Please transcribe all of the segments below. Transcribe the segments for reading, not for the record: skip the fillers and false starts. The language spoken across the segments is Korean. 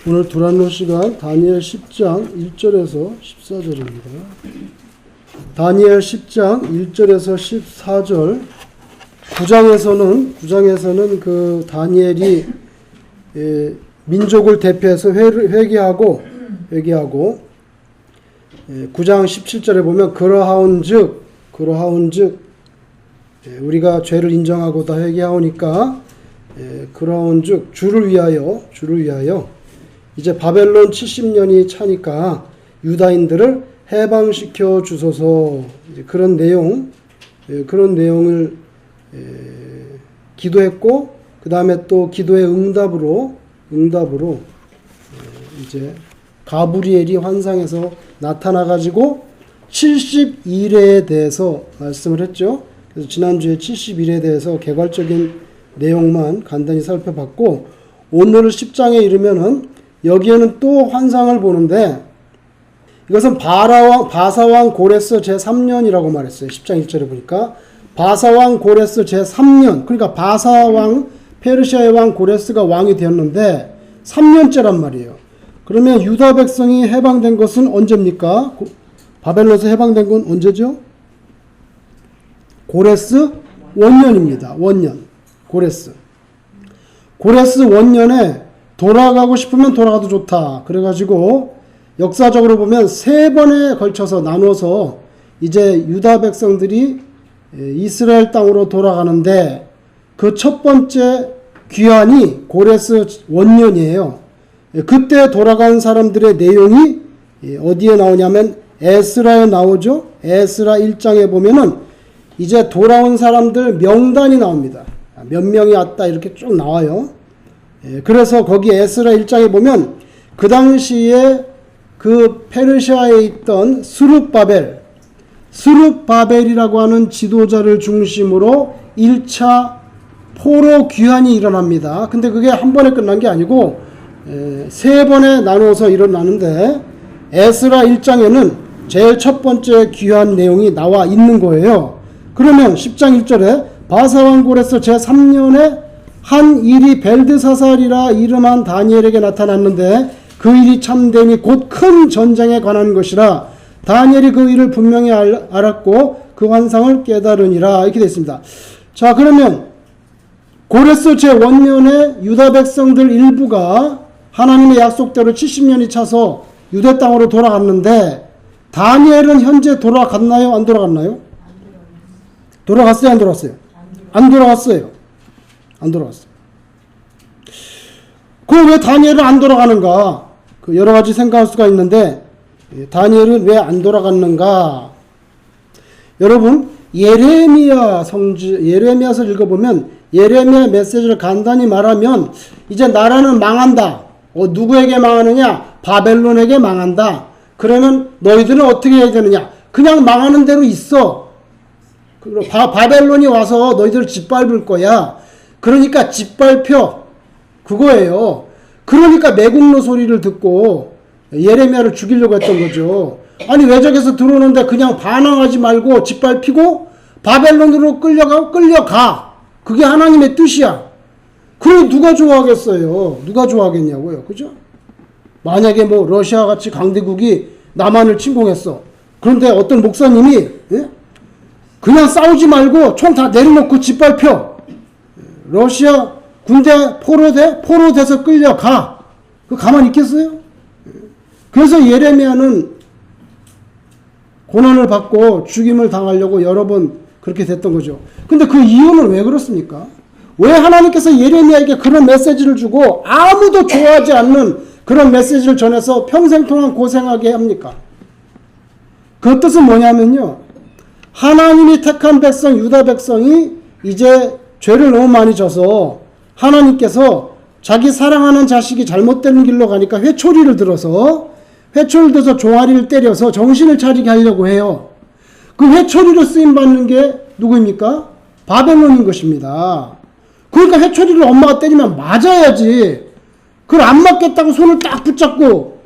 오늘 두란노 시간 다니엘 10장 1절에서 14절입니다. 다니엘 10장 1절에서 14절 9장에서는 그 다니엘이 민족을 대표해서 회개하고 9장 17절에 보면 그러하온즉 우리가 죄를 인정하고 다 회개하오니까 그러하온즉 주를 위하여 이제 바벨론 70년이 차니까 유다인들을 해방시켜 주소서. 그런 내용을 기도했고, 그 다음에 또 기도의 응답으로 이제 가브리엘이 환상에서 나타나가지고 70일에 대해서 말씀을 했죠. 그래서 지난주에 70일에 대해서 개괄적인 내용만 간단히 살펴봤고, 오늘 10장에 이르면은 여기에는 또 환상을 보는데, 이것은 바사왕 고레스 제3년이라고 말했어요. 10장 1절에 보니까 바사왕 고레스 제3년, 그러니까 바사왕 페르시아의 왕 고레스가 왕이 되었는데 3년째란 말이에요. 그러면 유다 백성이 해방된 것은 언제입니까? 바벨론에서 해방된 건 언제죠? 고레스 원년입니다. 원년. 고레스 원년에 돌아가고 싶으면 돌아가도 좋다. 그래가지고 역사적으로 보면 3번에 걸쳐서 나눠서 이제 유다 백성들이 이스라엘 땅으로 돌아가는데, 그 첫 번째 귀환이 고레스 원년이에요. 그때 돌아간 사람들의 내용이 어디에 나오냐면 에스라에 나오죠. 에스라 1장에 보면은 이제 돌아온 사람들 명단이 나옵니다. 몇 명이 왔다 이렇게 쭉 나와요. 그래서 거기 에스라 1장에 보면 그 당시에 그 페르시아에 있던 스룹바벨이라고 하는 지도자를 중심으로 1차 포로 귀환이 일어납니다. 근데 그게 한 번에 끝난 게 아니고 3번에 나누어서 일어나는데, 에스라 1장에는 제일 첫 번째 귀환 내용이 나와 있는 거예요. 그러면 10장 1절에 바사왕 고레스 제3년에 한 일이 벨드사살이라 이름한 다니엘에게 나타났는데 그 일이 참됨이 곧 큰 전쟁에 관한 것이라. 다니엘이 그 일을 분명히 알았고 그 환상을 깨달으니라. 이렇게 되어 있습니다. 자, 그러면 고레스 제1년에 유다 백성들 일부가 하나님의 약속대로 70년이 차서 유대 땅으로 돌아갔는데, 다니엘은 현재 돌아갔나요? 안 돌아갔나요? 돌아갔어요? 안 돌아갔어요? 안 돌아갔어요. 그럼 왜 다니엘은 안 돌아가는가? 여러 가지 생각할 수가 있는데, 다니엘은 왜 안 돌아갔는가? 여러분, 예레미야서를 읽어보면 예레미야 메시지를 간단히 말하면, 이제 나라는 망한다. 누구에게 망하느냐? 바벨론에게 망한다. 그러면 너희들은 어떻게 해야 되느냐? 그냥 망하는 대로 있어. 바벨론이 와서 너희들을 짓밟을 거야. 그러니까 짓밟혀. 그거예요. 그러니까 매국노 소리를 듣고 예레미야를 죽이려고 했던 거죠. 아니, 외적에서 들어오는데 그냥 반항하지 말고 짓밟히고 바벨론으로 끌려가. 그게 하나님의 뜻이야. 그럼 누가 좋아하겠어요? 누가 좋아하겠냐고요. 그죠? 만약에 러시아 같이 강대국이 남한을 침공했어. 그런데 어떤 목사님이 그냥 싸우지 말고 총 다 내려놓고 짓밟혀. 러시아 군대 포로돼서 끌려가. 가만히 있겠어요? 그래서 예레미야는 고난을 받고 죽임을 당하려고 여러 번 그렇게 됐던 거죠. 근데 그 이유는 왜 그렇습니까? 왜 하나님께서 예레미야에게 그런 메시지를 주고 아무도 좋아하지 않는 그런 메시지를 전해서 평생 동안 고생하게 합니까? 그 뜻은 뭐냐면요, 하나님이 택한 백성, 유다 백성이 이제 죄를 너무 많이 져서 하나님께서 자기 사랑하는 자식이 잘못된 길로 가니까 회초리를 들어서 종아리를 때려서 정신을 차리게 하려고 해요. 그 회초리로 쓰임받는 게 누구입니까? 바벨론인 것입니다. 그러니까 회초리를 엄마가 때리면 맞아야지. 그걸 안 맞겠다고 손을 딱 붙잡고,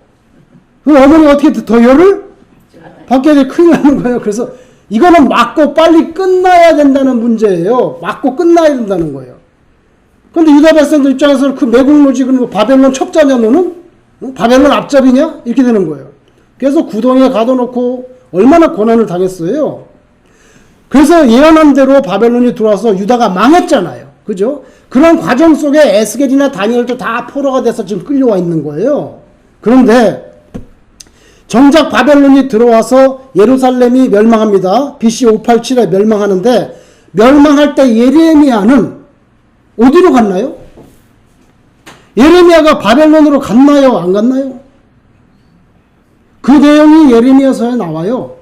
그 어머니가 어떻게 더 열을 받게 돼 큰일 나는 거예요. 그래서 이거는 맞고 빨리 끝나야 된다는 문제예요. 맞고 끝나야 된다는 거예요. 그런데 유다 백성들 입장에서는 그 매국노지, 바벨론 첩자냐 너는? 바벨론 앞잡이냐? 이렇게 되는 거예요. 그래서 구덩이에 가둬놓고 얼마나 고난을 당했어요. 그래서 예언한 대로 바벨론이 들어와서 유다가 망했잖아요. 그죠? 그런 과정 속에 에스겔이나 다니엘도 다 포로가 돼서 지금 끌려와 있는 거예요. 그런데 정작 바벨론이 들어와서 예루살렘이 멸망합니다. BC 587에 멸망하는데 멸망할 때 예레미야는 어디로 갔나요? 예레미야가 바벨론으로 갔나요? 안 갔나요? 그 내용이 예레미야서에 나와요.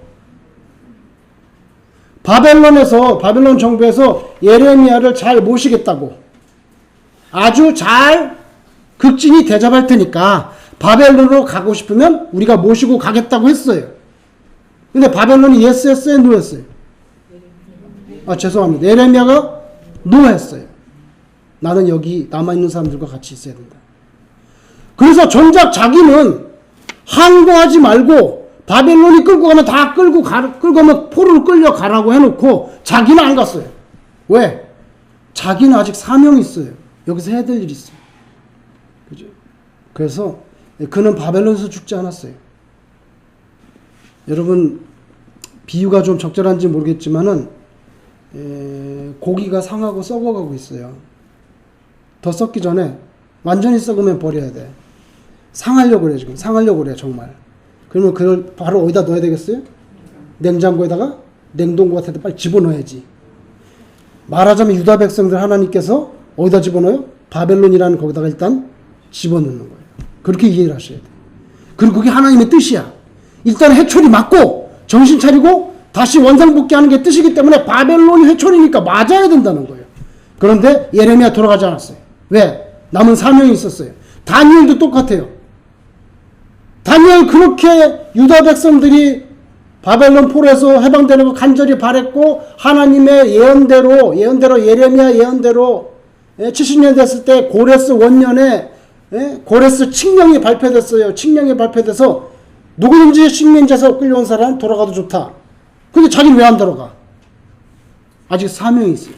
바벨론 정부에서 예레미야를 잘 모시겠다고 아주 잘 극진히 대접할 테니까 바벨론으로 가고 싶으면 우리가 모시고 가겠다고 했어요. 근데 바벨론이 예스 했어요? 노 했어요? 죄송합니다. 예레미야가 노 했어요. 나는 여기 남아있는 사람들과 같이 있어야 된다. 그래서 정작 자기는 항거하지 말고 바벨론이 끌고 가면 다 끌고 가면 포로로 끌려가라고 해놓고 자기는 안 갔어요. 왜? 자기는 아직 사명이 있어요. 여기서 해야 될 일이 있어요. 그죠? 그래서 그는 바벨론에서 죽지 않았어요. 여러분, 비유가 좀 적절한지 모르겠지만은 고기가 상하고 썩어가고 있어요. 더 썩기 전에 완전히 썩으면 버려야 돼. 상하려고 그래, 지금. 상하려고 그래, 정말. 그러면 그걸 바로 어디다 넣어야 되겠어요? 냉장고에다가 냉동고 같은 데 빨리 집어넣어야지. 말하자면 유다 백성들 하나님께서 어디다 집어넣어요? 바벨론이라는 거기다가 일단 집어넣는 거예요. 그렇게 이해를 하셔야 돼요. 그리고 그게 하나님의 뜻이야. 일단 해초리 맞고 정신 차리고 다시 원상복귀하는 게 뜻이기 때문에 바벨론이 해초리니까 맞아야 된다는 거예요. 그런데 예레미야 돌아가지 않았어요. 왜? 남은 사명이 있었어요. 다니엘도 똑같아요. 다니엘 그렇게 유다 백성들이 바벨론 포로에서 해방되는 거 간절히 바랬고 하나님의 예언대로 예레미야 예언대로 70년 됐을 때 고레스 원년에 고레스 칙령이 발표됐어요. 칙령이 발표돼서 누구든지 식민지에서 끌려온 사람 돌아가도 좋다. 근데 자기는 왜 안 돌아가? 아직 사명이 있어요.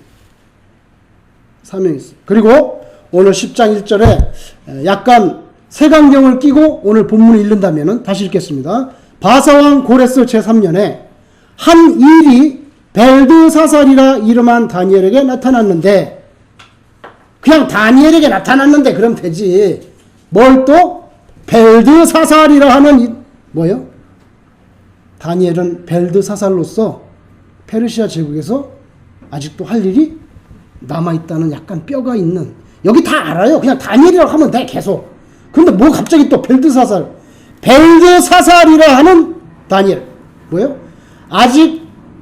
사명이 있어요. 그리고 오늘 10장 1절에 약간 색안경을 끼고 오늘 본문을 읽는다면 다시 읽겠습니다. 바사왕 고레스 제3년에 한 일이 벨드사살이라 이름한 다니엘에게 나타났는데 그냥 다니엘에게 나타났는데 그럼 되지. 뭘 또? 벨드사살이라 하는 뭐요? 다니엘은 벨드사살로서 페르시아 제국에서 아직도 할 일이 남아있다는 약간 뼈가 있는 여기 다 알아요. 그냥 다니엘이라고 하면 돼 계속. 근데 뭐 갑자기 또 벨드사살이라 하는 다니엘 뭐예요? 아직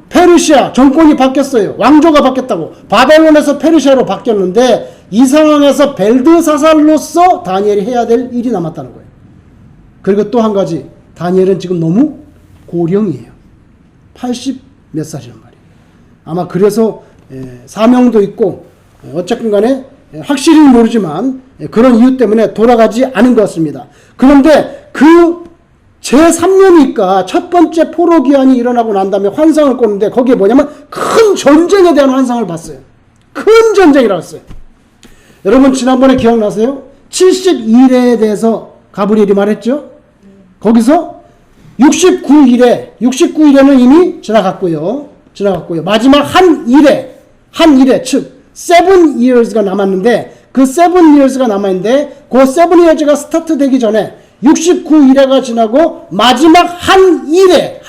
페르시아 정권이 바뀌었어요. 왕조가 바뀌었다고. 바벨론에서 페르시아로 바뀌었는데 이 상황에서 벨드사살로서 다니엘이 해야 될 일이 남았다는 거예요. 그리고 또 한 가지 다니엘은 지금 너무 고령이에요. 80 몇 살이란 말이에요. 아마 그래서 사명도 있고 어쨌든 간에 확실히는 모르지만 그런 이유 때문에 돌아가지 않은 것 같습니다. 그런데 그 제3년이니까 첫 번째 포로 기한이 일어나고 난 다음에 환상을 꿨는데 거기에 뭐냐면 큰 전쟁에 대한 환상을 봤어요. 큰 전쟁이라고 했어요. 여러분 지난번에 기억나세요? 71회에 대해서 가브리엘이 말했죠? 거기서 69일에는 이미 지나갔고요. 마지막 한 일에 즉 7 years가 남았는데 그 7 years가 남아있는데 그 7 years가 스타트 되기 전에 69일에가 지나고 마지막 한 일에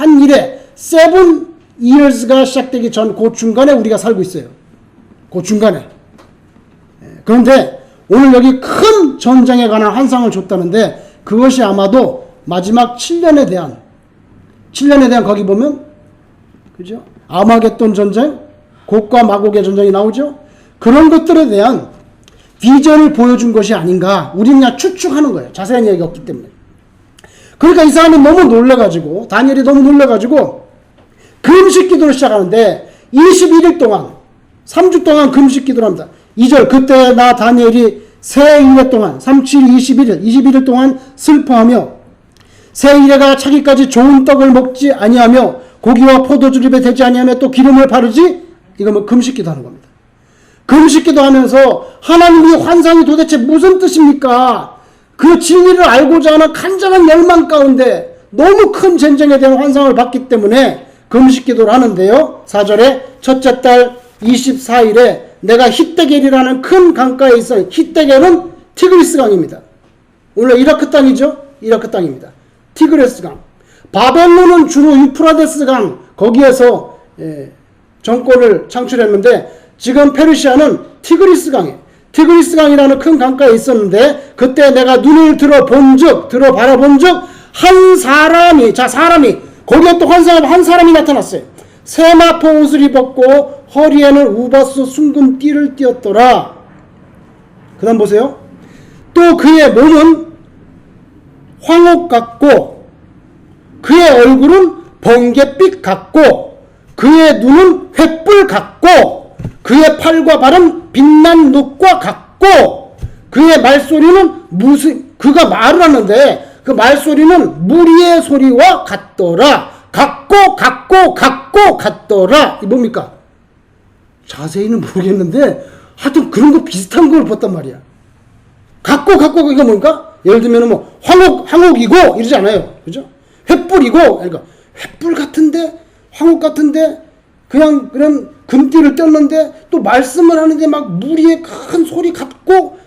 7 years가 시작되기 전 그 중간에 우리가 살고 있어요. 그 중간에. 그런데 오늘 여기 큰 전쟁에 관한 환상을 줬다는데 그것이 아마도 마지막 7년에 대한 거기 보면 그죠? 아마겟돈 전쟁, 곡과 마곡의 전쟁이 나오죠? 그런 것들에 대한 비전을 보여준 것이 아닌가 우리는 그냥 추측하는 거예요. 자세한 얘기가 없기 때문에. 그러니까 이 사람이 너무 놀라가지고 다니엘이 너무 놀라가지고 금식 기도를 시작하는데 21일 동안 3주 동안 금식 기도를 합니다. 2절 그때 나 다니엘이 새 일회 동안 37, 21일 동안 슬퍼하며 새 일회가 차기까지 좋은 떡을 먹지 아니하며 고기와 포도주 입에 대지 아니하며 또 기름을 바르지 이거 뭐 금식기도 하는 겁니다. 금식기도 하면서 하나님이 환상이 도대체 무슨 뜻입니까? 그 진리를 알고자 하는 간절한 열망 가운데 너무 큰 전쟁에 대한 환상을 봤기 때문에 금식기도를 하는데요. 4절에 첫째 달 24일에 내가 히데겔이라는 큰 강가에 있어요. 히데겔은 티그리스 강입니다. 오늘 이라크 땅이죠. 이라크 땅입니다. 티그리스 강. 바벨론은 주로 유프라데스 강 거기에서 정권을 창출했는데 지금 페르시아는 티그리스 강에 티그리스 강이라는 큰 강가에 있었는데 그때 내가 눈을 들어 바라본즉 한 사람이 거기에 또 한 사람이 나타났어요. 세마포 옷을 입었고 허리에는 우바스 순금 띠를 띠었더라. 그 다음 보세요. 또 그의 몸은 황옥 같고 그의 얼굴은 번갯빛 같고 그의 눈은 횃불 같고 그의 팔과 발은 빛난 눕과 같고 그의 말소리는 그가 말을 하는데 그 말소리는 무리의 소리와 같더라. 같더라. 이 뭡니까? 자세히는 모르겠는데 하여튼 그런 거 비슷한 걸 봤단 말이야. 같고 이거 뭡니까? 예를 들면 뭐 황옥이고 이러지 않아요. 그죠? 횃불이고 그러니까 횃불 같은데 황옥 같은데 그냥 금띠를 떴는데 또 말씀을 하는데 막 무리의 큰 소리 같고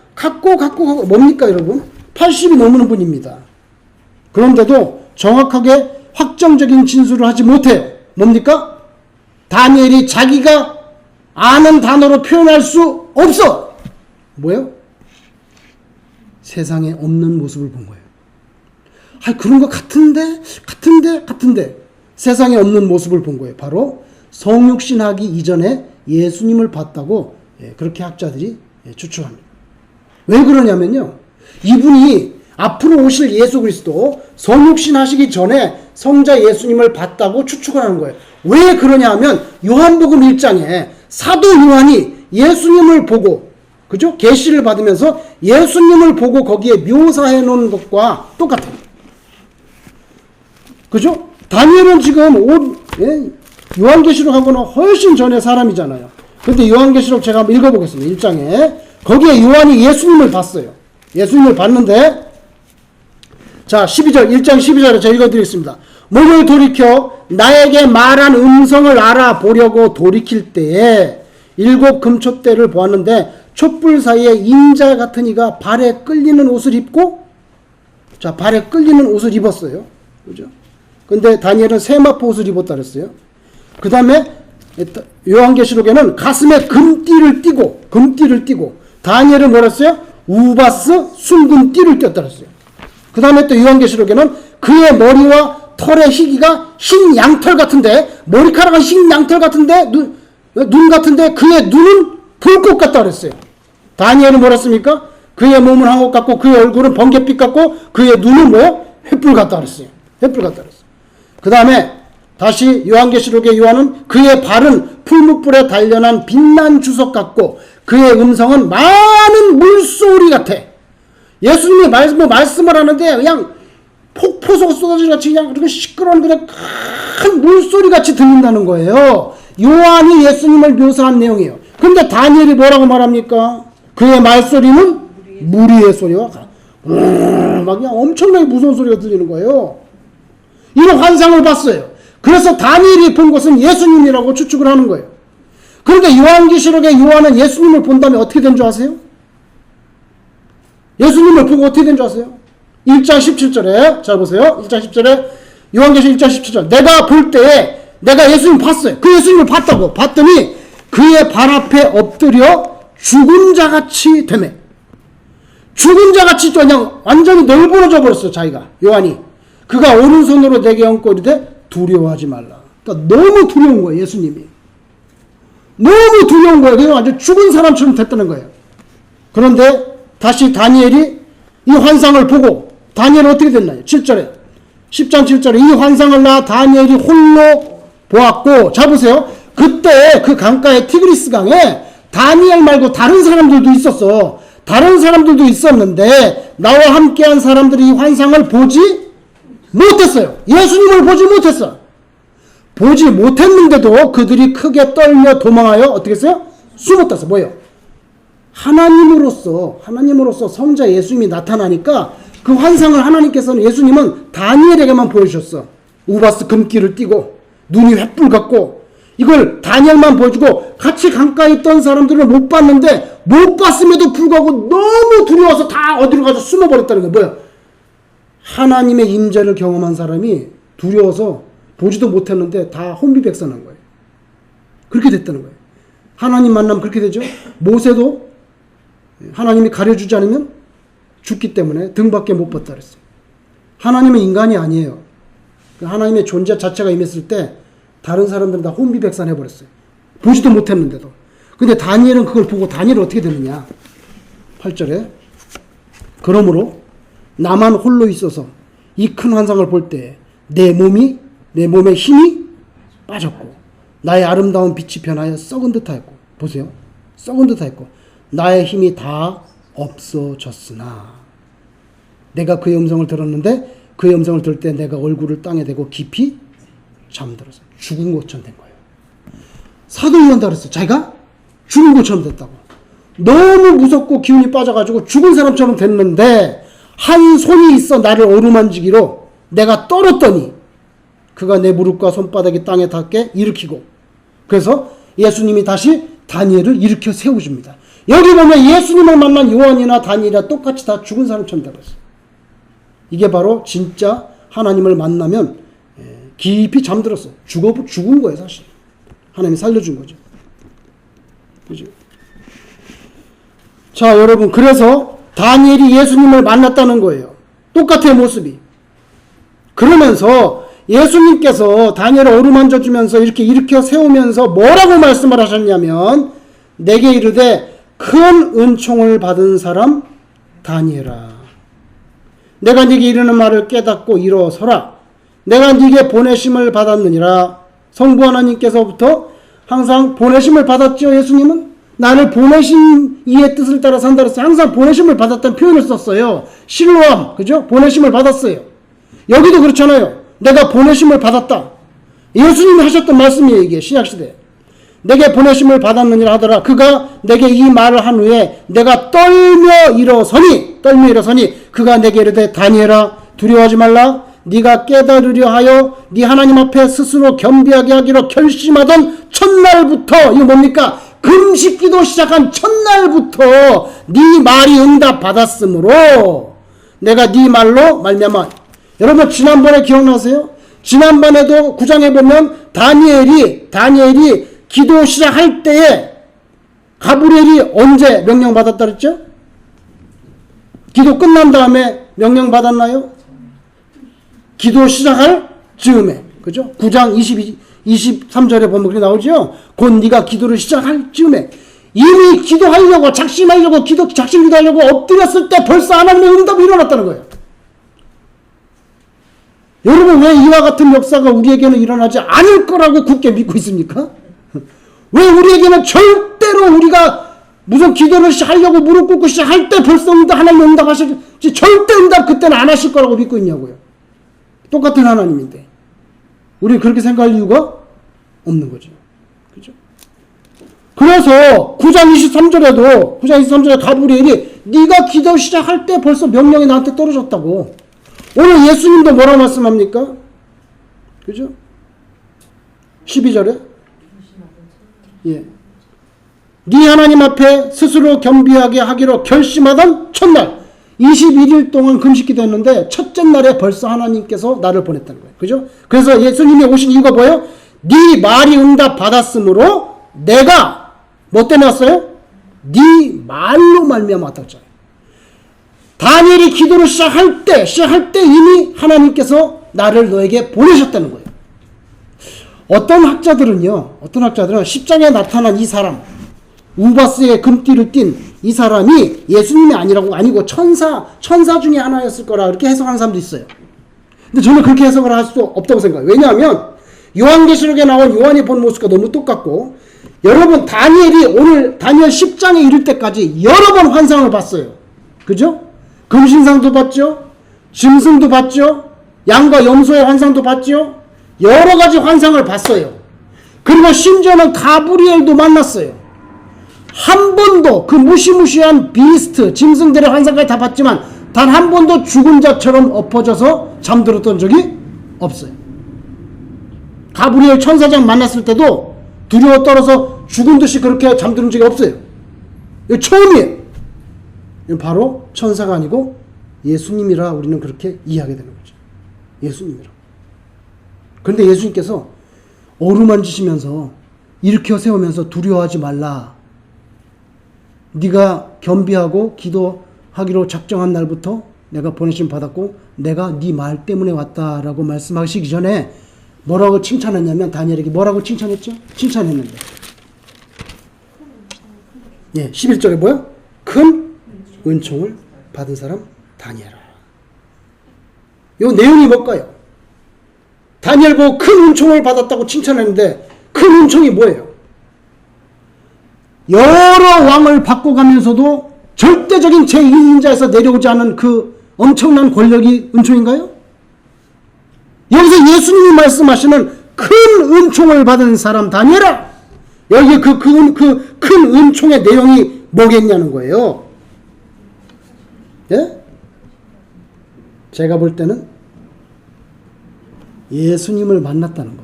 뭡니까 여러분? 80이 넘는 분입니다. 그런데도 정확하게 확정적인 진술을 하지 못해요. 뭡니까? 다니엘이 자기가 아는 단어로 표현할 수 없어. 뭐예요? 세상에 없는 모습을 본 거예요. 그런 거 같은데 세상에 없는 모습을 본 거예요. 바로 성육신하기 이전에 예수님을 봤다고 그렇게 학자들이 추측합니다. 왜 그러냐면요. 이분이 앞으로 오실 예수 그리스도 성육신하시기 전에 성자 예수님을 봤다고 추측을 하는 거예요. 왜 그러냐 하면 요한복음 1장에 사도 요한이 예수님을 보고 그죠? 계시를 받으면서 예수님을 보고 거기에 묘사해 놓은 것과 똑같아요. 그죠? 다니엘은 지금 요한계시록하고는 훨씬 전의 사람이잖아요. 근데 요한계시록 제가 한번 읽어보겠습니다. 1장에 거기에 요한이 예수님을 봤어요. 예수님을 봤는데 자 1장 12절에 제가 읽어드리겠습니다. 몸을 돌이켜 나에게 말한 음성을 알아보려고 돌이킬 때에 7 금촛대를 보았는데 촛불 사이에 인자 같은 이가 발에 끌리는 옷을 입고 발에 끌리는 옷을 입었어요. 그죠? 근데 다니엘은 세마포 옷을 입었다 그랬어요. 그 다음에 요한계시록에는 가슴에 금띠를 띠고 다니엘은 뭐라 했어요? 우바스 순금띠를 띄었다 그랬어요. 그 다음에 또 요한계시록에는 그의 머리와 털의 희기가 흰 양털 같은데 머리카락은 흰 양털 같은데 눈 같은데 그의 눈은 불꽃 같다 그랬어요. 다니엘은 뭐라 했습니까? 그의 몸은 황옥 같고 그의 얼굴은 번갯빛 같고 그의 눈은 뭐예요? 횃불 같다 그랬어요. 그 다음에 다시 요한계시록의 요한은 그의 발은 풀무불에 단련한 빛난 주석 같고 그의 음성은 많은 물소리 같아. 예수님이 말씀을 하는데 그냥 폭포수가 쏟아지는 같이 그냥 그렇게 시끄러운 그냥 큰 물소리 같이 들린다는 거예요. 요한이 예수님을 묘사한 내용이에요. 근데 다니엘이 뭐라고 말합니까? 그의 말소리는 무리의 소리와 막 그냥 엄청나게 무서운 소리가 들리는 거예요. 이런 환상을 봤어요. 그래서 다니엘이 본 것은 예수님이라고 추측을 하는 거예요. 그런데 요한계시록의 요한은 예수님을 본 다음에 어떻게 된 줄 아세요? 예수님을 보고 어떻게 된 줄 아세요? 1장 17절에 잘 보세요. 1장 17절에 요한계시록 1장 17절 내가 볼 때에 내가 예수님 봤어요. 그 예수님을 봤더니 그의 발 앞에 엎드려 죽은 자같이 되매 죽은 자같이 그냥 완전히 널브러져 버렸어요. 자기가 요한이 그가 오른손으로 내게 얹고 이르되 두려워하지 말라. 그러니까 너무 두려운 거예요. 예수님이 너무 두려운 거예요. 그냥 완전 죽은 사람처럼 됐다는 거예요. 그런데 다시 다니엘이 이 환상을 보고 다니엘은 어떻게 됐나요? 7절에 10장 7절에 이 환상을 나 다니엘이 홀로 보았고 자 보세요. 그때 그 강가에 티그리스 강에 다니엘 말고 다른 사람들도 있었어. 다른 사람들도 있었는데 나와 함께한 사람들이 이 환상을 보지 못했어요. 예수님을 보지 못했어. 보지 못했는데도 그들이 크게 떨며 도망하여 어떻게 했어요? 숨었다서 뭐예요? 하나님으로서 성자 예수님이 나타나니까 그 환상을 하나님께서는 예수님은 다니엘에게만 보여주셨어. 우바스 금기를 띠고 눈이 횃불 같고 이걸 다니엘만 보여주고 같이 가까이 있던 사람들은 못 봤는데 못 봤음에도 불구하고 너무 두려워서 다 어디로 가서 숨어버렸다는 거야. 뭐야? 하나님의 임재를 경험한 사람이 두려워서 보지도 못했는데 다 혼비백산한 거예요. 그렇게 됐다는 거예요. 하나님 만나면 그렇게 되죠. 모세도 하나님이 가려주지 않으면 죽기 때문에 등밖에 못 봤다 그랬어요. 하나님은 인간이 아니에요. 하나님의 존재 자체가 임했을 때 다른 사람들은 다 혼비백산해버렸어요. 보지도 못했는데도. 근데 다니엘은 그걸 보고 다니엘은 어떻게 되느냐. 8절에 그러므로 나만 홀로 있어서 이 큰 환상을 볼 때 내 몸에 힘이 빠졌고 나의 아름다운 빛이 변하여 썩은 듯하였고 보세요. 썩은 듯하였고 나의 힘이 다 없어졌으나 내가 그의 음성을 들었는데 그의 음성을 들을 때 내가 얼굴을 땅에 대고 깊이 잠들어서 죽은 것처럼 된 거예요. 사도 요한도 그랬어요. 자기가 죽은 것처럼 됐다고. 너무 무섭고 기운이 빠져가지고 죽은 사람처럼 됐는데 한 손이 있어 나를 어루만지기로 내가 떨었더니 그가 내 무릎과 손바닥이 땅에 닿게 일으키고 그래서 예수님이 다시 다니엘을 일으켜 세워줍니다. 여기 보면 예수님을 만난 요한이나 다니엘이나 똑같이 다 죽은 사람처럼 되었어요. 이게 바로 진짜 하나님을 만나면 깊이 잠들었어. 죽은 거예요, 사실. 하나님이 살려준 거죠. 그죠? 자, 여러분, 그래서 다니엘이 예수님을 만났다는 거예요. 똑같아요, 모습이. 그러면서 예수님께서 다니엘을 어루만져 주면서 이렇게 일으켜 세우면서 뭐라고 말씀을 하셨냐면 내게 이르되 큰 은총을 받은 사람 다니엘아 내가 네게 이르는 말을 깨닫고 일어서라. 내가 네게 보내심을 받았느니라. 성부 하나님께서부터 항상 보내심을 받았죠. 예수님은 나를 보내신 이의 뜻을 따라 산다 그랬어요. 항상 보내심을 받았다는 표현을 썼어요. 실로암, 그죠? 보내심을 받았어요. 여기도 그렇잖아요. 내가 보내심을 받았다. 예수님이 하셨던 말씀이에요. 이게 신약시대. 내게 보내심을 받았느니라 하더라. 그가 내게 이 말을 한 후에 내가 떨며 일어서니 그가 내게 이르되 다니엘아 두려워하지 말라. 네가 깨달으려 하여 네 하나님 앞에 스스로 겸비하게 하기로 결심하던 첫날부터 이거 뭡니까? 금식기도 시작한 첫날부터 네 말이 응답 받았으므로 내가 네 말로 말미암아. 여러분 지난번에 기억나세요? 지난번에도 9장에 보면 다니엘이 기도 시작할 때에 가브리엘이 언제 명령받았다 그랬죠? 기도 끝난 다음에 명령받았나요? 기도 시작할 즈음에. 그죠? 9장 23절에 보면 그렇게 나오죠? 곧 네가 기도를 시작할 즈음에. 이미 기도하려고 작심하려고 작심 기도하려고 엎드렸을 때 벌써 하나님의 응답이 일어났다는 거예요. 여러분 왜 이와 같은 역사가 우리에게는 일어나지 않을 거라고 굳게 믿고 있습니까? 왜 우리에게는 절대로 우리가 무슨 기도를 하려고 무릎 꿇고 시작할 때 벌써 하나님 응답하실지 절대 응답 그때는 안 하실 거라고 믿고 있냐고요. 똑같은 하나님인데 우리는 그렇게 생각할 이유가 없는 거죠. 그죠? 그래서 9장 23절에 가브리엘이 네가 기도 시작할 때 벌써 명령이 나한테 떨어졌다고. 오늘 예수님도 뭐라고 말씀합니까? 그죠? 12절에 예. 네 하나님 앞에 스스로 겸비하게 하기로 결심하던 첫날 21일 동안 금식기도 했는데 첫째 날에 벌써 하나님께서 나를 보냈다는 거예요. 그죠? 그래서 예수님이 오신 이유가 뭐예요? 네 말이 응답 받았으므로 내가 뭐 때문에 왔어요? 네 말로 말미암아 왔다고 했잖아요. 다니엘이 기도를 시작할 때 이미 하나님께서 나를 너에게 보내셨다는 거예요. 어떤 학자들은 10장에 나타난 이 사람, 우바스의 금띠를 띤 이 사람이 예수님이 아니고 천사 중에 하나였을 거라 그렇게 해석하는 사람도 있어요. 근데 저는 그렇게 해석을 할 수 없다고 생각해요. 왜냐하면 요한계시록에 나온 요한이 본 모습과 너무 똑같고 여러분 다니엘 10장에 이를 때까지 여러 번 환상을 봤어요. 그죠? 금신상도 봤죠? 짐승도 봤죠? 양과 염소의 환상도 봤죠? 여러 가지 환상을 봤어요. 그리고 심지어는 가브리엘도 만났어요. 한 번도 그 무시무시한 비스트, 짐승들의 환상까지 다 봤지만 단 한 번도 죽은 자처럼 엎어져서 잠들었던 적이 없어요. 가브리엘 천사장 만났을 때도 두려워 떨어서 죽은 듯이 그렇게 잠드는 적이 없어요. 이거 처음이에요. 이건 바로 천사가 아니고 예수님이라 우리는 그렇게 이해하게 되는 거죠. 예수님이라. 그런데 예수님께서 어루만지시면서 일으켜 세우면서 두려워하지 말라. 네가 겸비하고 기도하기로 작정한 날부터 내가 보내심 받았고 내가 네 말 때문에 왔다라고 말씀하시기 전에 뭐라고 칭찬했냐면 다니엘에게 뭐라고 칭찬했죠? 칭찬했는데 11절에 뭐요? 큰 은총을 받은 사람 다니엘아. 이 내용이 뭘까요? 다니엘 보고 큰 은총을 받았다고 칭찬했는데 큰 은총이 뭐예요? 여러 왕을 바꿔가면서도 절대적인 제2인자에서 내려오지 않은 그 엄청난 권력이 은총인가요? 여기서 예수님이 말씀하시는 큰 은총을 받은 사람 다니엘아. 여기 그 큰 은총의 내용이 뭐겠냐는 거예요. 예? 제가 볼 때는 예수님을 만났다는 거.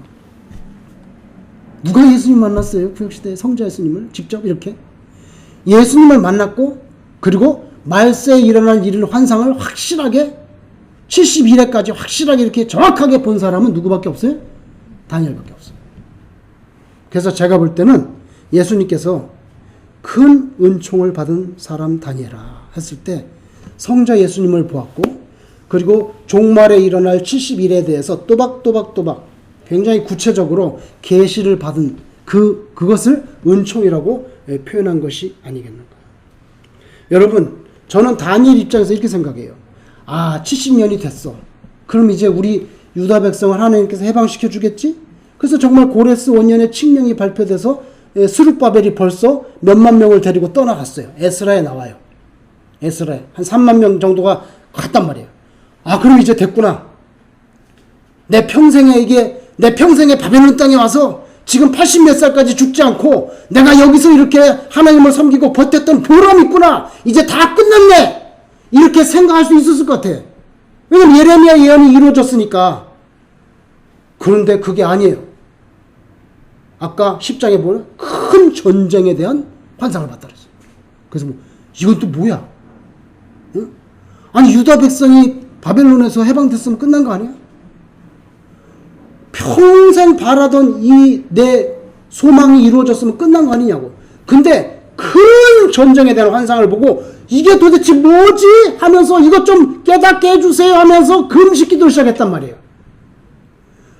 누가 예수님 만났어요? 구약시대에 성자 예수님을 직접 이렇게 예수님을 만났고 그리고 말세에 일어날 일을 환상을 확실하게 71회까지 확실하게 이렇게 정확하게 본 사람은 누구밖에 없어요? 다니엘밖에 없어요. 그래서 제가 볼 때는 예수님께서 큰 은총을 받은 사람 다니엘아 했을 때 성자 예수님을 보았고 그리고 종말에 일어날 70일에 대해서 또박또박 굉장히 구체적으로 계시를 받은 그것을 은총이라고 표현한 것이 아니겠는가. 여러분, 저는 다니엘 입장에서 이렇게 생각해요. 70년이 됐어. 그럼 이제 우리 유다 백성을 하나님께서 해방시켜 주겠지? 그래서 정말 고레스 원년에 칙령이 발표돼서 스룹바벨이 벌써 몇만 명을 데리고 떠나갔어요. 에스라에 나와요. 에스라에 한 3만 명 정도가 갔단 말이에요. 그럼 이제 됐구나. 내 평생에 바벨론 땅에 와서 지금 80 몇 살까지 죽지 않고 내가 여기서 이렇게 하나님을 섬기고 버텼던 보람이 있구나. 이제 다 끝났네. 이렇게 생각할 수 있었을 것 같아. 왜냐면 예레미야 예언이 이루어졌으니까. 그런데 그게 아니에요. 아까 10장에 보면 큰 전쟁에 대한 환상을 봤다 그랬어요. 그래서 이건 또 뭐야? 응? 아니 유다 백성이 바벨론에서 해방됐으면 끝난 거 아니야? 평생 바라던 이 내 소망이 이루어졌으면 끝난 거 아니냐고. 근데 큰 전쟁에 대한 환상을 보고 이게 도대체 뭐지? 하면서 이것 좀 깨닫게 해주세요 하면서 금식기도를 시작했단 말이에요.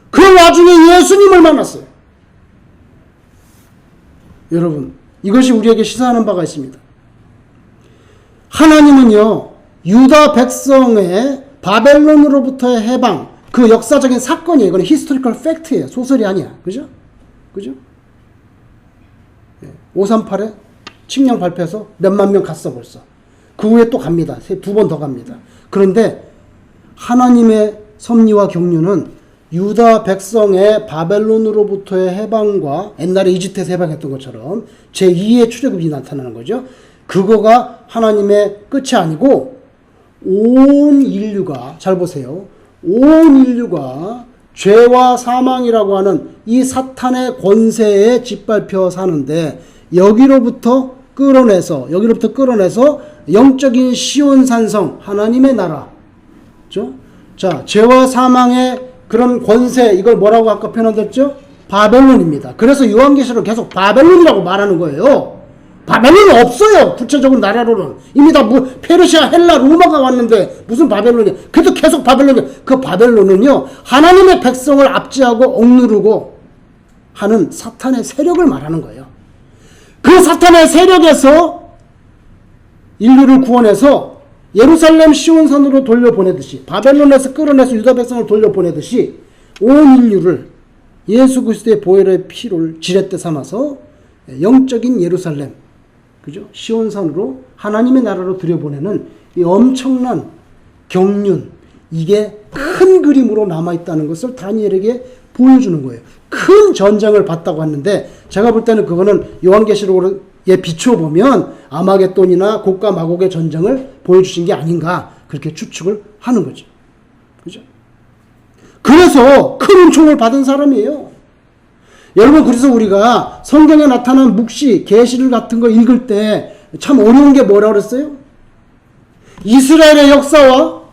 그 와중에 예수님을 만났어요. 여러분, 이것이 우리에게 시사하는 바가 있습니다. 하나님은요, 유다 백성의 바벨론으로부터의 해방, 그 역사적인 사건이에요. 이거는 히스토리컬 팩트예요. 소설이 아니야. 그죠? 538에 칙령 발표해서 몇만 명 갔어 벌써. 그 후에 또 갑니다. 2번 더 갑니다. 그런데 하나님의 섭리와 경륜은 유다 백성의 바벨론으로부터의 해방과 옛날에 이집트에서 해방했던 것처럼 제2의 출애굽이 나타나는 거죠. 그거가 하나님의 끝이 아니고 온 인류가, 잘 보세요. 온 인류가 죄와 사망이라고 하는 이 사탄의 권세에 짓밟혀 사는데 여기로부터 끌어내서 영적인 시온산성 하나님의 나라, 그렇죠? 자, 죄와 사망의 그런 권세, 이걸 뭐라고 아까 표현했죠? 바벨론입니다. 그래서 요한계시록 계속 바벨론이라고 말하는 거예요. 바벨론은 없어요. 구체적인 나라로는. 이미 다 페르시아, 헬라, 로마가 왔는데 무슨 바벨론이야. 그래도 계속 바벨론이야. 그 바벨론은요, 하나님의 백성을 압제하고 억누르고 하는 사탄의 세력을 말하는 거예요. 그 사탄의 세력에서 인류를 구원해서 예루살렘 시온산으로 돌려보내듯이, 바벨론에서 끌어내서 유다 백성을 돌려보내듯이 온 인류를 예수 그리스도의 보혈의 피를 지렛대 삼아서 영적인 예루살렘, 그죠? 시온산으로 하나님의 나라로 들여보내는 이 엄청난 경륜, 이게 큰 그림으로 남아있다는 것을 다니엘에게 보여주는 거예요. 큰 전쟁을 봤다고 하는데 제가 볼 때는 그거는 요한계시록으로 비추어 보면 아마겟돈이나 곡과 마곡의 전쟁을 보여주신 게 아닌가 그렇게 추측을 하는 거죠. 그죠? 그래서 큰 은총을 받은 사람이에요. 여러분, 그래서 우리가 성경에 나타난 묵시, 계시를 같은 거 읽을 때 참 어려운 게 뭐라 그랬어요? 이스라엘의 역사와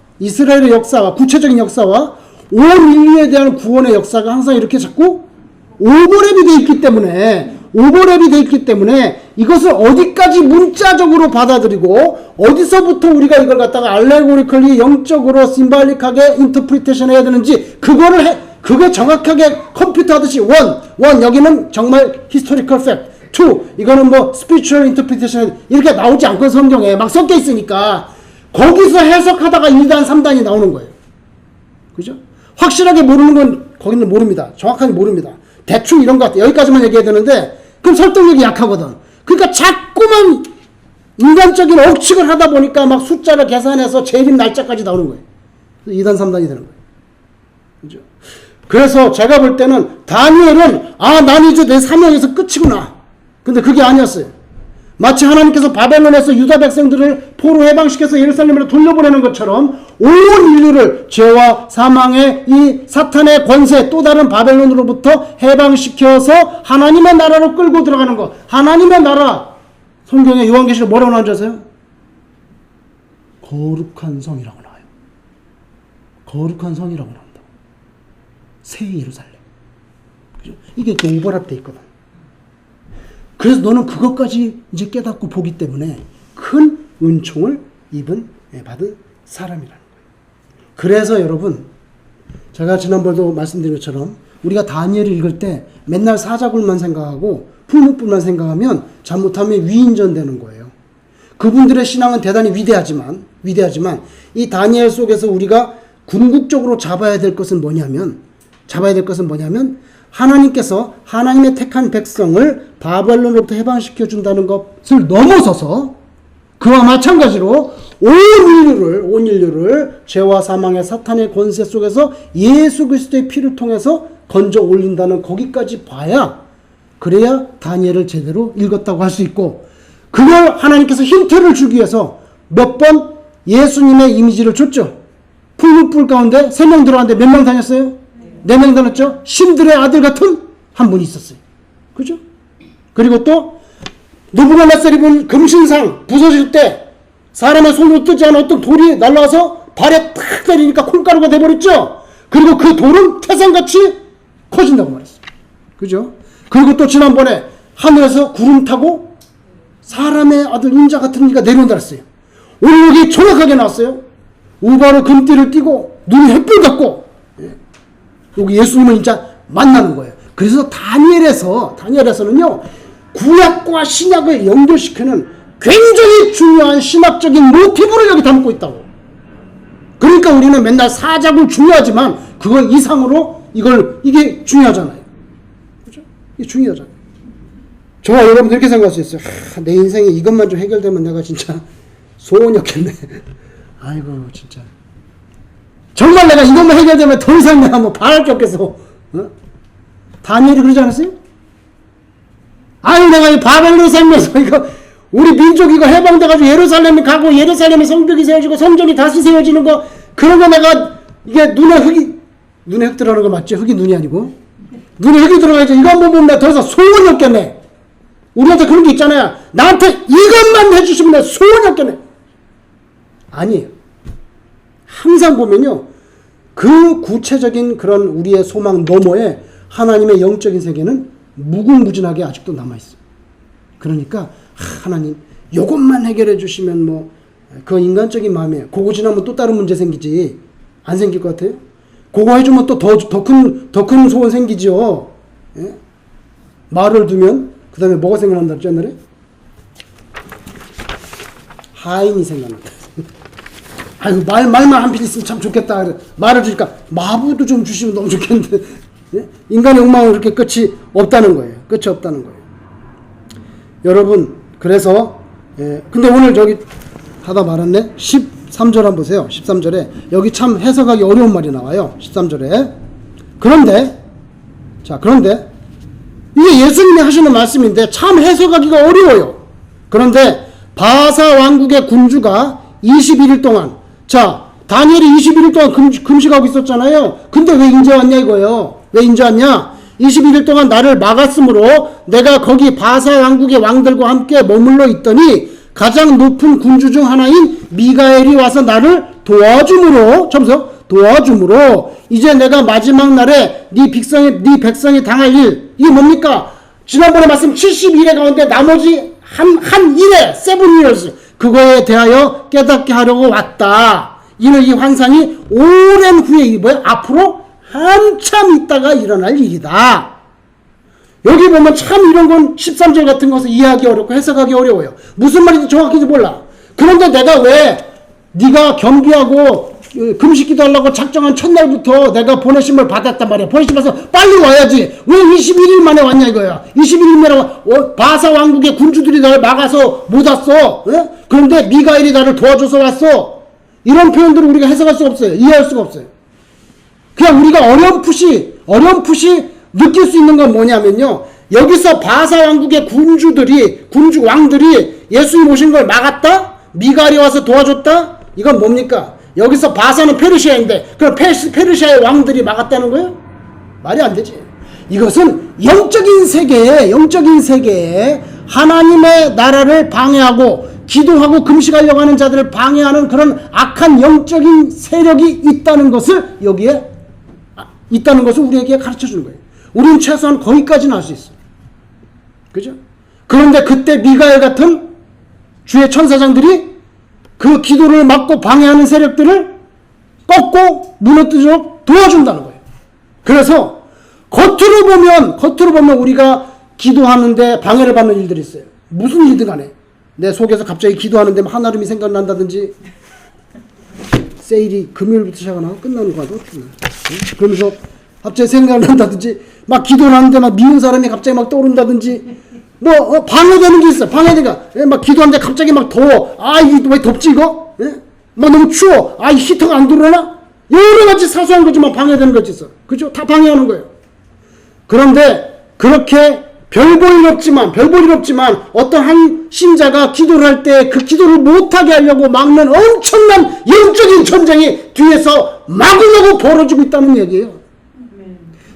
구체적인 역사와 온 인류에 대한 구원의 역사가 항상 이렇게 자꾸 오버랩이 돼 있기 때문에 이것을 어디까지 문자적으로 받아들이고 어디서부터 우리가 이걸 갖다가 알레고리컬리 영적으로 심발릭하게 인터프리테이션 해야 되는지 그게 정확하게 컴퓨터 하듯이 원 여기는 정말 히스토리컬 팩트, 2 이거는 뭐 스피리추얼 인터프리테이션 이렇게 나오지 않고 성경에 막 섞여 있으니까 거기서 해석하다가 2단 3단이 나오는 거예요. 그죠? 확실하게 모르는 건 거기는 모릅니다. 정확하게 모릅니다. 대충 이런 것 같아요. 여기까지만 얘기해야 되는데 그럼 설득력이 약하거든. 그러니까 자꾸만 인간적인 억측을 하다 보니까 막 숫자를 계산해서 재림 날짜까지 나오는 거예요. 2단 3단이 되는 거예요. 그죠? 그래서 제가 볼 때는 다니엘은 난 이제 내 사명에서 끝이구나. 근데 그게 아니었어요. 마치 하나님께서 바벨론에서 유다 백성들을 포로 해방시켜서 예루살렘으로 돌려보내는 것처럼 온 인류를 죄와 사망의 이 사탄의 권세 또 다른 바벨론으로부터 해방시켜서 하나님의 나라로 끌고 들어가는 것. 하나님의 나라. 성경에 요한계시록 뭐라고 나오는지 아세요? 거룩한 성이라고 나와요. 거룩한 성이라고 나온다. 새 예루살렘. 그죠? 이게 이렇게 오버랩돼 있거든. 그래서 너는 그것까지 이제 깨닫고 보기 때문에 큰 은총을 받은 사람이라는 거예요. 그래서 여러분, 제가 지난번에도 말씀드린 것처럼 우리가 다니엘을 읽을 때 맨날 사자굴만 생각하고 풀무불만 생각하면 잘못하면 위인전되는 거예요. 그분들의 신앙은 대단히 위대하지만 이 다니엘 속에서 우리가 궁극적으로 잡아야 될 것은 뭐냐면 하나님께서 하나님의 택한 백성을 바벨론으로부터 해방시켜 준다는 것을 넘어서서 그와 마찬가지로 온 인류를 죄와 사망의 사탄의 권세 속에서 예수 그리스도의 피를 통해서 건져 올린다는 거기까지 봐야 그래야 다니엘을 제대로 읽었다고 할 수 있고, 그걸 하나님께서 힌트를 주기 위해서 몇 번 예수님의 이미지를 줬죠. 풀무불 가운데 3명 들어갔는데 몇 명 다녔어요? 4명 다녔죠. 신들의 아들 같은 한 분이 있었어요. 그죠? 그리고 또 느부갓네살이 본 금신상 부서질 때 사람의 손으로 뜨지 않은 어떤 돌이 날라와서 발에 탁 때리니까 콩가루가 돼버렸죠. 그리고 그 돌은 태산같이 커진다고 말했어요. 그죠? 그리고 또 지난번에 하늘에서 구름 타고 사람의 아들 인자 같은 이가 내려온다 했어요. 오늘 여기 정확하게 나왔어요. 우바로 금띠를 띠고 눈이 햇불 같고, 여기 예수님을 진짜 만나는 거예요. 그래서 다니엘에서는요, 구약과 신약을 연결시키는 굉장히 중요한 신학적인 모티브를 여기 담고 있다고. 그러니까 우리는 맨날 사자굴 중요하지만 그거 이상으로 이게 중요하잖아요. 그죠? 이게 중요하잖아요. 저와 여러분들 이렇게 생각할 수 있어요. 내 인생에 이것만 좀 해결되면 내가 진짜 소원이었겠네. 아이고 진짜. 정말 내가 이것만 해결되면 더 이상 내가 뭐 바랄 게 없겠어. 다니엘이 그러지 않았어요? 아유, 내가 이 바벨론 살면서 우리 민족 해방돼가지고 예루살렘에 가고 예루살렘에 성벽이 세워지고 성전이 다시 세워지는 거, 그런 거 내가 이게 눈에 흙 들어가는 거 맞죠? 흙이 눈이 아니고. 눈에 흙이 들어가야지. 이거 한번 보면 내가 더 이상 소원이 없겠네. 우리한테 그런 게 있잖아요. 나한테 이것만 해주시면 내가 소원이 없겠네. 아니에요. 항상 보면요, 그 구체적인 그런 우리의 소망 너머에 하나님의 영적인 세계는 무궁무진하게 아직도 남아있어요. 그러니까 하나님 요것만 해결해 주시면 그 인간적인 마음이에요. 그거 지나면 또 다른 문제 생기지. 안 생길 것 같아요? 그거 해주면 또 더 큰 소원 생기죠. 예? 말을 두면 그 다음에 뭐가 생각난다 그랬죠 옛날에? 하인이 생각난다. 아이고 말만 한 필 있으면 참 좋겠다. 말을 주니까 마부도 좀 주시면 너무 좋겠는데, 예? 인간의 욕망은 그렇게 끝이 없다는 거예요. 끝이 없다는 거예요. 여러분, 그래서 근데 오늘 저기 하다 말았네. 13절 한번 보세요. 13절에 여기 참 해석하기 어려운 말이 나와요. 13절에 그런데 이게 예수님이 하시는 말씀인데 참 해석하기가 어려워요. 그런데 바사 왕국의 군주가 21일 동안, 자, 다니엘이 21일 동안 금식하고 있었잖아요. 근데 왜 인제 왔냐 이거예요. 왜 인제 왔냐? 21일 동안 나를 막았으므로 내가 거기 바사 왕국의 왕들과 함께 머물러 있더니 가장 높은 군주 중 하나인 미가엘이 와서 나를 도와줌으로, 도와줌으로 이제 내가 마지막 날에 네 백성이 당할 일, 이게 뭡니까? 지난번에 말씀 70일에 가운데 나머지 한 일에 7 years, 그거에 대하여 깨닫게 하려고 왔다. 이는 이 환상이 오랜 후에, 이 뭐야? 앞으로 한참 있다가 일어날 일이다. 여기 보면 참 이런 건 13절 같은 것을 이해하기 어렵고 해석하기 어려워요. 무슨 말인지 정확히도 몰라. 그런데 내가 왜 네가 겸비하고 금식기도 하려고 작정한 첫날부터 내가 보내심을 받았단 말이야. 보내심 받아서 빨리 와야지. 왜 21일 만에 왔냐 이거야. 21일 만에 바사 왕국의 군주들이 나를 막아서 못 왔어. 그런데 미가엘이 나를 도와줘서 왔어. 이런 표현들을 우리가 해석할 수가 없어요. 이해할 수가 없어요. 그냥 우리가 어렴풋이 느낄 수 있는 건 뭐냐면요. 여기서 바사 왕국의 군주 왕들이 예수님 오신 걸 막았다? 미가엘이 와서 도와줬다? 이건 뭡니까? 여기서 바사는 페르시아인데 그럼 페르시아의 왕들이 막았다는 거예요? 말이 안 되지. 이것은 영적인 세계에 하나님의 나라를 방해하고 기도하고 금식하려고 하는 자들을 방해하는 그런 악한 영적인 세력이 있다는 것을 여기에 있다는 것을 우리에게 가르쳐 주는 거예요. 우리는 최소한 거기까지는 알 수 있어요. 그죠? 그런데 그때 미가엘 같은 주의 천사장들이 그 기도를 막고 방해하는 세력들을 꺾고 무너뜨리도록 도와준다는 거예요. 그래서 겉으로 보면 우리가 기도하는데 방해를 받는 일들이 있어요. 무슨 일이든 간에 내 속에서 갑자기 기도하는데 한아름이 생각난다든지, 세일이 금요일부터 시작하나 끝나는 거야. 그러면서 갑자기 생각난다든지, 막 기도를 하는데 막 미운 사람이 갑자기 막 떠오른다든지, 방해되는 게 있어. 방해되니까 막 기도하는데 갑자기 막 더워. 아, 이게 왜 덥지 이거? 막 너무 추워. 아, 이 히터가 안 들어오나? 여러 가지 사소한 거지만 방해되는 것이 있어. 그죠? 다 방해하는 거예요. 그런데 그렇게 별 볼 일 없지만 어떤 한 신자가 기도를 할 때 그 기도를 못하게 하려고 막는 엄청난 영적인 전쟁이 뒤에서 마구마구 벌어지고 있다는 얘기예요.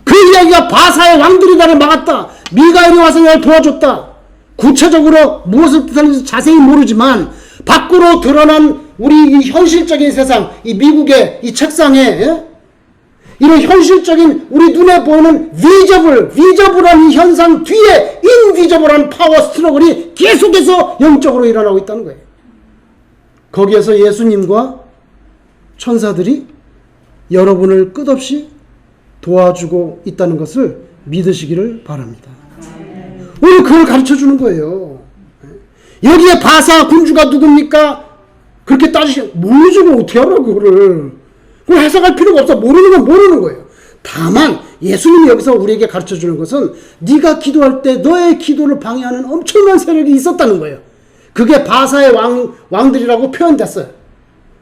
그 이야기가 바사의 왕들이 나를 막았다. 미가엘이 와서 나를 도와줬다. 구체적으로 무엇을 뜻하는지 자세히 모르지만 밖으로 드러난 우리 이 현실적인 세상, 이 미국의 이 책상에 이런 현실적인 우리 눈에 보이는 비저블한 이 현상 뒤에 인비저블한 파워 스트러글이 계속해서 영적으로 일어나고 있다는 거예요. 거기에서 예수님과 천사들이 여러분을 끝없이 도와주고 있다는 것을 믿으시기를 바랍니다. 오늘 그걸 가르쳐 주는 거예요. 여기에 바사 군주가 누굽니까? 그렇게 모르지고 어떻게 알아 그거를. 그걸 해석할 필요가 없어. 모르는 건 모르는 거예요. 다만 예수님이 여기서 우리에게 가르쳐 주는 것은 네가 기도할 때 너의 기도를 방해하는 엄청난 세력이 있었다는 거예요. 그게 바사의 왕들이라고 표현됐어요.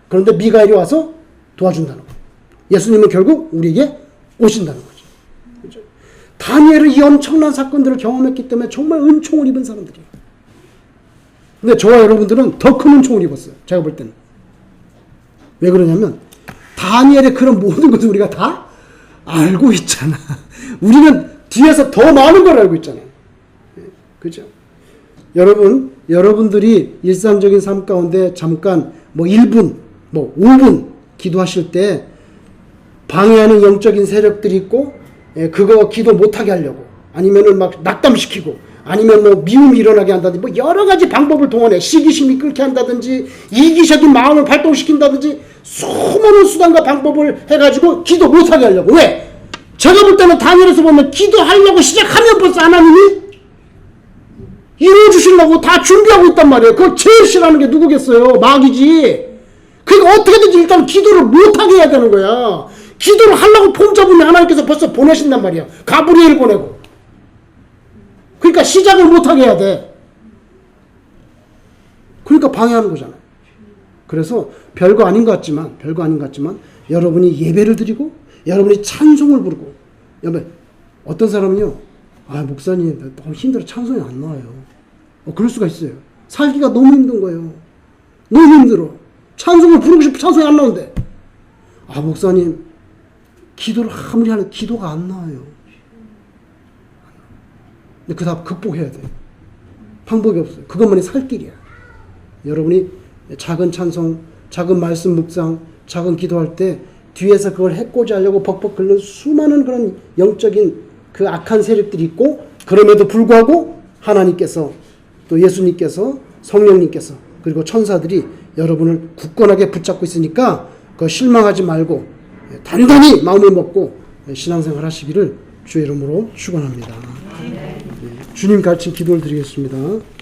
그런데 미가엘이 와서 도와준다는 거예요. 예수님은 결국 우리에게 오신다는 거죠. 그렇죠? 다니엘은 이 엄청난 사건들을 경험했기 때문에 정말 은총을 입은 사람들이에요. 근데 저와 여러분들은 더 큰 은총을 입었어요. 제가 볼 때는. 왜 그러냐면 다니엘의 그런 모든 것을 우리가 다 알고 있잖아. 우리는 뒤에서 더 많은 걸 알고 있잖아요. 그죠? 여러분들이 일상적인 삶 가운데 잠깐 1분, 5분 기도하실 때 방해하는 영적인 세력들이 있고, 그거 기도 못하게 하려고, 아니면은 막 낙담시키고, 아니면 미움이 일어나게 한다든지, 여러 가지 방법을 동원해. 시기심이 끓게 한다든지, 이기적인 마음을 발동시킨다든지, 수많은 수단과 방법을 해가지고 기도 못하게 하려고. 왜? 제가 볼 때는 다니엘에서 보면 기도하려고 시작하면 벌써 하나님이 이루어주시려고 다 준비하고 있단 말이에요. 그걸 제일 싫어하는 게 누구겠어요? 마귀지. 그러니까 어떻게든지 일단 기도를 못하게 해야 되는 거야. 기도를 하려고 폼 잡으면 하나님께서 벌써 보내신단 말이야. 가브리엘 보내고. 그러니까 시작을 못하게 해야 돼. 그러니까 방해하는 거잖아요. 그래서 별거 아닌 것 같지만 여러분이 예배를 드리고 여러분이 찬송을 부르고, 어떤 사람은요, 목사님 너무 힘들어 찬송이 안 나와요. 그럴 수가 있어요. 살기가 너무 힘든 거예요. 너무 힘들어. 찬송을 부르고 싶어 찬송이 안 나오는데. 아, 목사님, 기도를 아무리 하는 기도가 안 나와요. 근데 그 다음 극복해야 돼. 방법이 없어요. 그것만이 살 길이야. 여러분이 작은 찬송, 작은 말씀 묵상, 작은 기도할 때 뒤에서 그걸 해코지 하려고 벅벅 긁는 수많은 그런 영적인 그 악한 세력들이 있고, 그럼에도 불구하고 하나님께서 또 예수님께서 성령님께서 그리고 천사들이 여러분을 굳건하게 붙잡고 있으니까 그 실망하지 말고 단단히 마음을 먹고 신앙생활 하시기를 주의 이름으로 축원합니다. 주님 가르친 기도를 드리겠습니다.